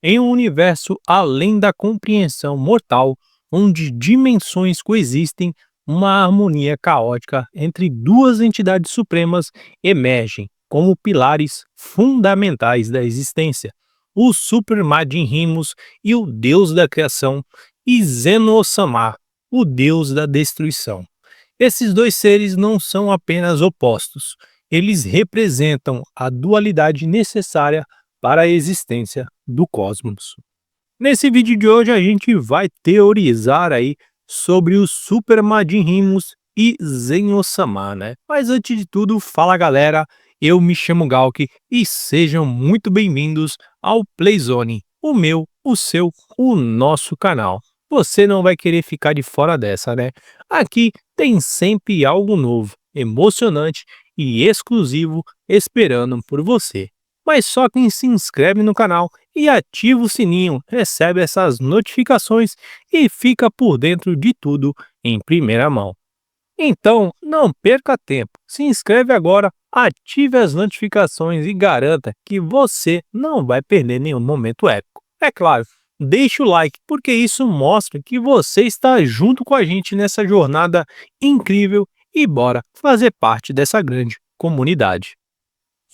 Em um universo além da compreensão mortal, onde dimensões coexistem, uma harmonia caótica entre duas entidades supremas emergem como pilares fundamentais da existência: o Super Majin Rimos e o deus da criação, e Zeno-Sama, o deus da destruição. Esses dois seres não são apenas opostos, eles representam a dualidade necessária para a existência do cosmos. Nesse vídeo de hoje a gente vai teorizar aí sobre os Super Majin Rimos e Zen-Osama, né? Mas antes de tudo, fala galera, eu me chamo Galk e sejam muito bem-vindos ao Playzone, o meu, o seu, o nosso canal. Você não vai querer ficar de fora dessa, né? Aqui tem sempre algo novo, emocionante e exclusivo esperando por você. Mas só quem se inscreve no canal e ativa o sininho recebe essas notificações e fica por dentro de tudo em primeira mão. Então, não perca tempo, se inscreve agora, ative as notificações e garanta que você não vai perder nenhum momento épico. É claro, deixe o like, porque isso mostra que você está junto com a gente nessa jornada incrível e bora fazer parte dessa grande comunidade.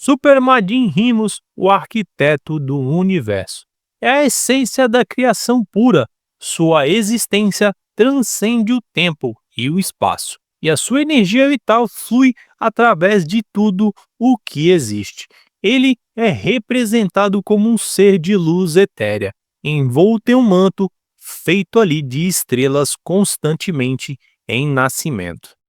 Super Majin Rimos, o arquiteto do universo. É a essência da criação pura. Sua existência transcende o tempo e o espaço, e a sua energia vital flui através de tudo o que existe. Ele é representado como um ser de luz etérea, envolto em um manto feito ali de estrelas constantemente em nascimento.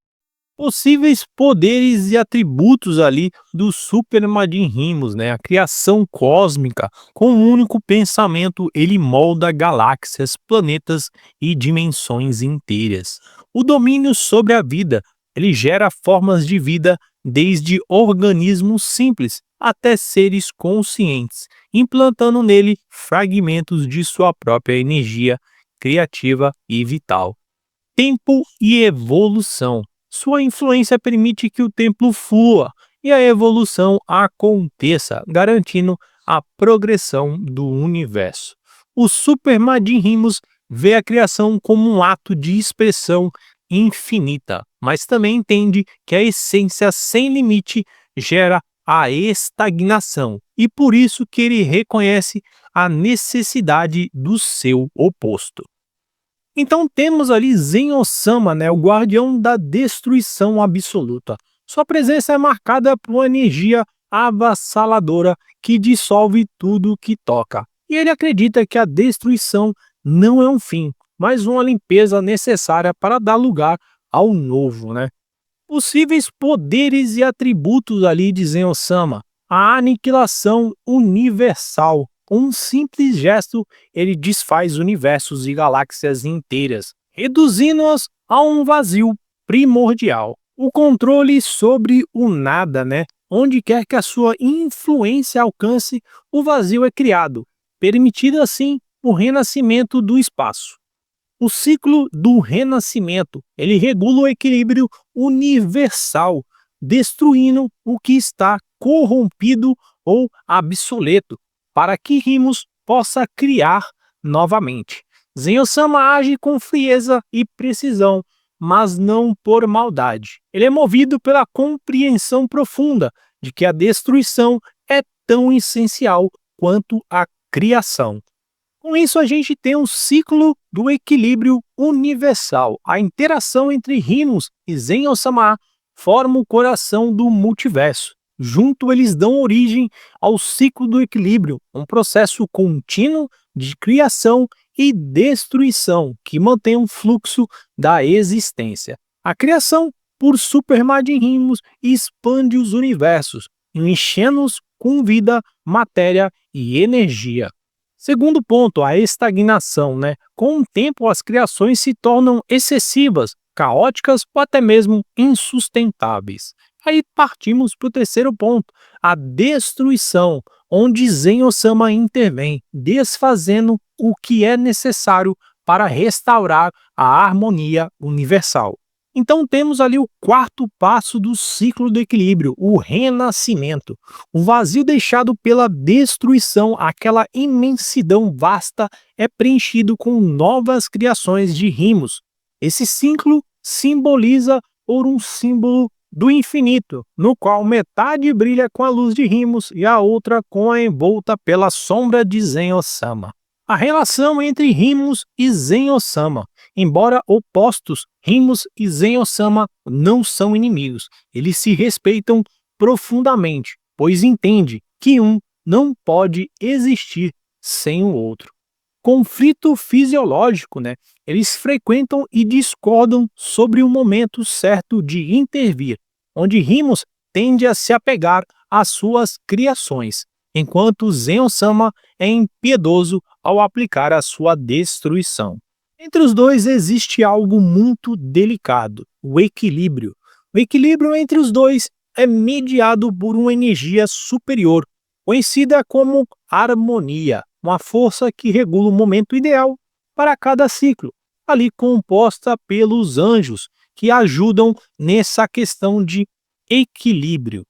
Possíveis poderes e atributos ali do Super Majin Rimos, né? A criação cósmica, com um único pensamento, ele molda galáxias, planetas e dimensões inteiras. O domínio sobre a vida, ele gera formas de vida desde organismos simples até seres conscientes, implantando nele fragmentos de sua própria energia criativa e vital. Tempo e evolução. Sua influência permite que o tempo flua e a evolução aconteça, garantindo a progressão do universo. O Super Majin Rimos vê a criação como um ato de expressão infinita, mas também entende que a essência sem limite gera a estagnação, e por isso que ele reconhece a necessidade do seu oposto. Então temos ali Zen-Osama, né, o guardião da destruição absoluta. Sua presença é marcada por uma energia avassaladora que dissolve tudo que toca. E ele acredita que a destruição não é um fim, mas uma limpeza necessária para dar lugar ao novo, né? Possíveis poderes e atributos ali de Zen-Osama: a aniquilação universal. Com um simples gesto, ele desfaz universos e galáxias inteiras, reduzindo-as a um vazio primordial. O controle sobre o nada, né? Onde quer que a sua influência alcance, o vazio é criado, permitindo assim o renascimento do espaço. O ciclo do renascimento, ele regula o equilíbrio universal, destruindo o que está corrompido ou obsoleto, para que Rimos possa criar novamente. Zen-Osama age com frieza e precisão, mas não por maldade. Ele é movido pela compreensão profunda de que a destruição é tão essencial quanto a criação. Com isso, a gente tem um ciclo do equilíbrio universal. A interação entre Rimos e Zen-Osama forma o coração do multiverso. Junto, eles dão origem ao ciclo do equilíbrio, um processo contínuo de criação e destruição que mantém um fluxo da existência. A criação por Super Majin Rimos expande os universos, enchendo-os com vida, matéria e energia. Segundo ponto, a estagnação, né? Com o tempo, as criações se tornam excessivas, caóticas ou até mesmo insustentáveis. Aí partimos para o terceiro ponto, a destruição, onde Zen-Osama intervém, desfazendo o que é necessário para restaurar a harmonia universal. Então temos ali o quarto passo do ciclo do equilíbrio, o renascimento. O vazio deixado pela destruição, aquela imensidão vasta, é preenchido com novas criações de rimos. Esse ciclo simboliza por um símbolo do infinito, no qual metade brilha com a luz de rimos e a outra com a envolta pela sombra de Zen-Osama. A relação entre Rimos e Zen-Osama. Embora opostos, Rimos e Zen-Osama não são inimigos. Eles se respeitam profundamente, pois entendem que um não pode existir sem o outro. Conflito fisiológico, né? Eles frequentam e discordam sobre o momento certo de intervir, onde Rimos tende a se apegar às suas criações, enquanto Zen-Osama é impiedoso ao aplicar a sua destruição. Entre os dois existe algo muito delicado, o equilíbrio. O equilíbrio entre os dois é mediado por uma energia superior, conhecida como harmonia, uma força que regula o momento ideal para cada ciclo, ali composta pelos anjos, que ajudam nessa questão de equilíbrio.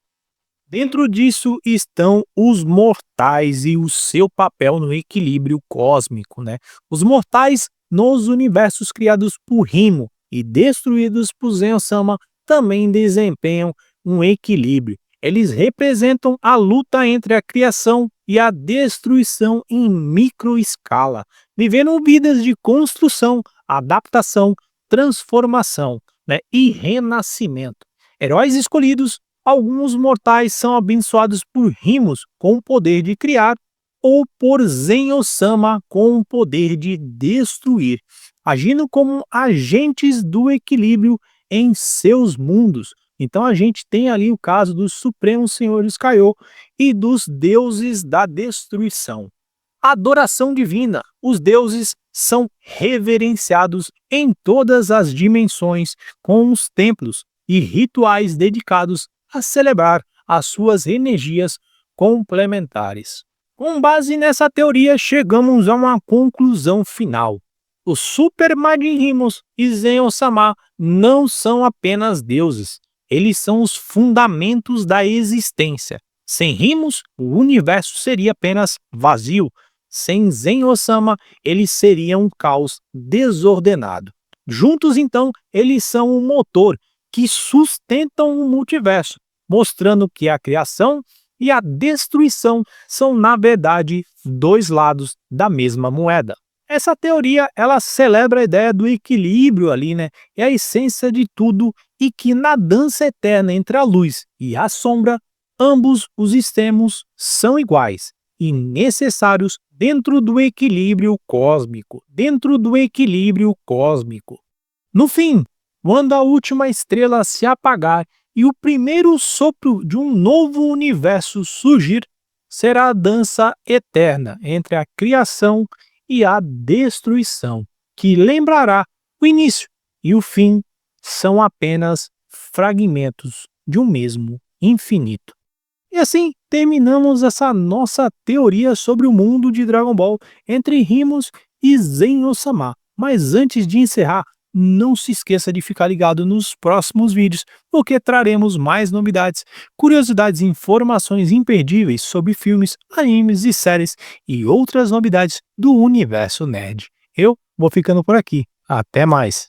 Dentro disso estão os mortais e o seu papel no equilíbrio cósmico, né? Os mortais nos universos criados por Rimo e destruídos por Zen-Sama também desempenham um equilíbrio. Eles representam a luta entre a criação e a destruição em microescala, vivendo vidas de construção, adaptação, transformação, né? E renascimento. Heróis escolhidos. Alguns mortais são abençoados por Rimos com o poder de criar ou por Zen-Osama com o poder de destruir, agindo como agentes do equilíbrio em seus mundos. Então a gente tem ali o caso dos Supremos Senhores Kaiô e dos deuses da destruição. Adoração divina. Os deuses são reverenciados em todas as dimensões com os templos e rituais dedicados a celebrar as suas energias complementares. Com base nessa teoria, chegamos a uma conclusão final. Os Super Majin Rimos e Zen-Osama não são apenas deuses, eles são os fundamentos da existência. Sem Rimos, o universo seria apenas vazio. Sem Zen-Osama, ele seria um caos desordenado. Juntos, então, eles são o motor que sustentam o multiverso, mostrando que a criação e a destruição são, na verdade, dois lados da mesma moeda. Essa teoria, ela celebra a ideia do equilíbrio ali, né? É a essência de tudo e que na dança eterna entre a luz e a sombra, ambos os extremos são iguais e necessários dentro do equilíbrio cósmico. No fim, quando a última estrela se apagar e o primeiro sopro de um novo universo surgir, será a dança eterna entre a criação e a destruição, que lembrará o início e o fim são apenas fragmentos de um mesmo infinito. E assim terminamos essa nossa teoria sobre o mundo de Dragon Ball entre Rimos e Zen-Osama. Mas antes de encerrar, não se esqueça de ficar ligado nos próximos vídeos, porque traremos mais novidades, curiosidades e informações imperdíveis sobre filmes, animes e séries e outras novidades do universo nerd. Eu vou ficando por aqui. Até mais!